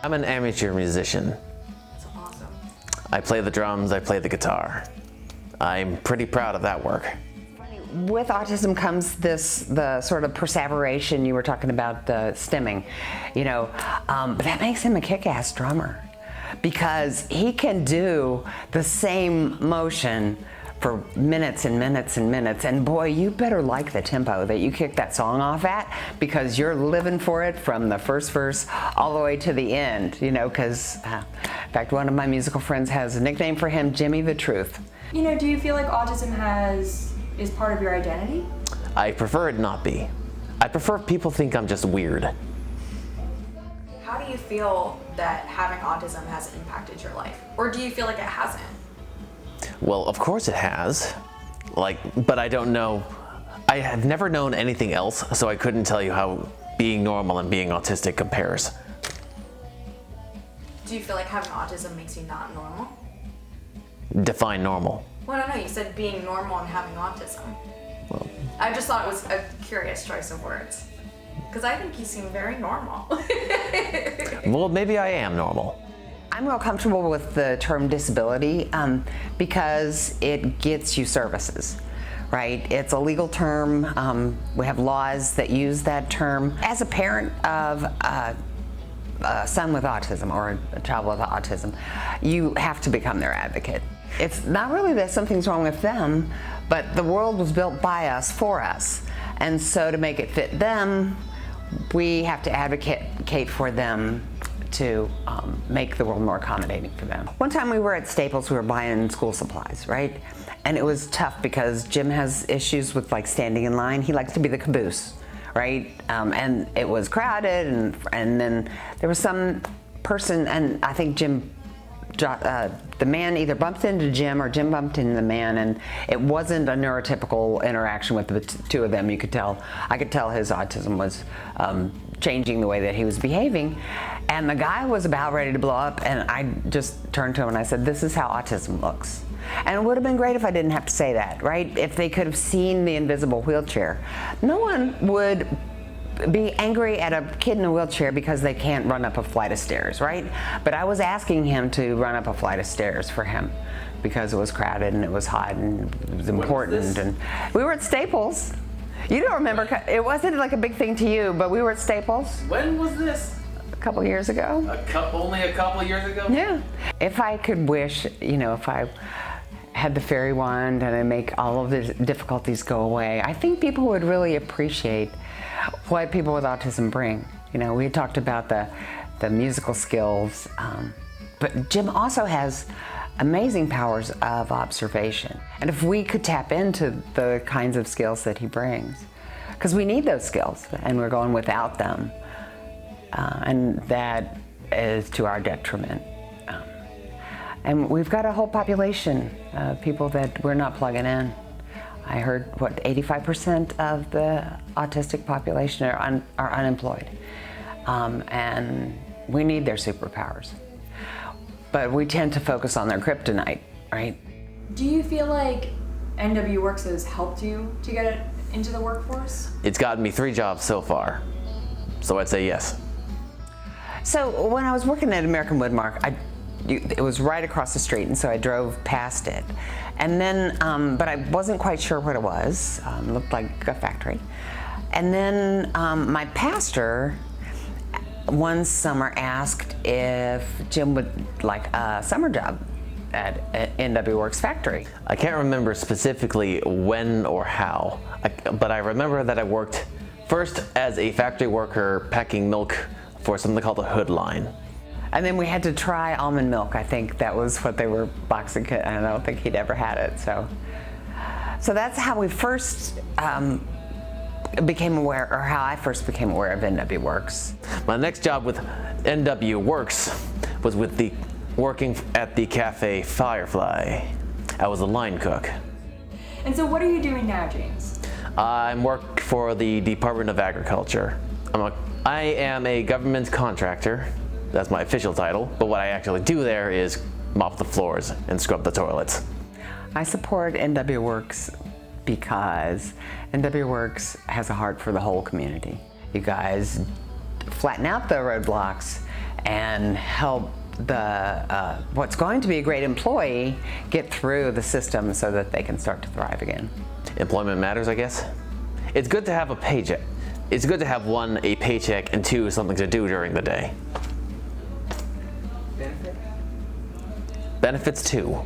I'm an amateur musician. That's awesome. I play the drums, I play the guitar. I'm pretty proud of that work. With autism comes the sort of perseveration you were talking about, the stimming, but that makes him a kick-ass drummer because he can do the same motion for minutes and minutes and minutes. And boy, you better like the tempo that you kick that song off at, because you're living for it from the first verse all the way to the end, because in fact, one of my musical friends has a nickname for him, Jimmy the Truth. Do you feel like autism is part of your identity? I prefer it not be. I prefer people think I'm just weird. How do you feel that having autism has impacted your life? Or do you feel like it hasn't? Well, of course it has. But I don't know. I have never known anything else, so I couldn't tell you how being normal and being autistic compares. Do you feel like having autism makes you not normal? Define normal. Well, no, you said being normal and having autism. Well, I just thought it was a curious choice of words. Because I think you seem very normal. well, maybe I am normal. I'm real comfortable with the term disability because it gets you services, right? It's a legal term. We have laws that use that term. As a parent of a son with autism or a child with autism, you have to become their advocate. It's not really that something's wrong with them, but the world was built by us, for us. And so to make it fit them, we have to advocate for them to make the world more accommodating for them. One time we were at Staples, we were buying school supplies, right? And it was tough because Jim has issues with standing in line. He likes to be the caboose, right? And it was crowded, and then there was some person, and I think the man either bumped into Jim or Jim bumped into the man, and it wasn't a neurotypical interaction with the two of them. I could tell his autism was changing the way that he was behaving, and the guy was about ready to blow up, and I just turned to him and I said, "This is how autism looks." And it would have been great if I didn't have to say that, right? If they could have seen the invisible wheelchair. No one would be angry at a kid in a wheelchair because they can't run up a flight of stairs, right? But I was asking him to run up a flight of stairs for him because it was crowded and it was hot and it was important. And we were at Staples. You don't remember, it wasn't like a big thing to you, but we were at Staples. When was this? A couple years ago. Only a couple years ago? Yeah. If I could wish, if I had the fairy wand and I make all of the difficulties go away, I think people would really appreciate what people with autism bring. We talked about the musical skills, but Jim also has amazing powers of observation. And if we could tap into the kinds of skills that he brings, because we need those skills and we're going without them, and that is to our detriment. And we've got a whole population of people that we're not plugging in. I heard, 85% of the autistic population are unemployed. And we need their superpowers. But we tend to focus on their kryptonite, right? Do you feel like NW Works has helped you to get into the workforce? It's gotten me 3 jobs so far, so I'd say yes. So when I was working at American Woodmark, it was right across the street, and so I drove past it. And then, but I wasn't quite sure what it was. Looked like a factory. And then my pastor one summer asked if Jim would like a summer job at NW Works factory. I can't remember specifically when or how, but I remember that I worked first as a factory worker packing milk for something called a hood line. And then we had to try almond milk. I think that was what they were boxing, and I don't think he'd ever had it. So that's how we first became aware, or how I first became aware of NW Works. My next job with NW Works was working at the Cafe Firefly. I was a line cook. And so what are you doing now, James? I work for the Department of Agriculture. I am a government contractor. That's my official title, but what I actually do there is mop the floors and scrub the toilets. I support NW Works because NW Works has a heart for the whole community. You guys flatten out the roadblocks and help what's going to be a great employee get through the system so that they can start to thrive again. Employment matters, I guess. It's good to have a paycheck. It's good to have one, a paycheck, and two, something to do during the day. Benefits too.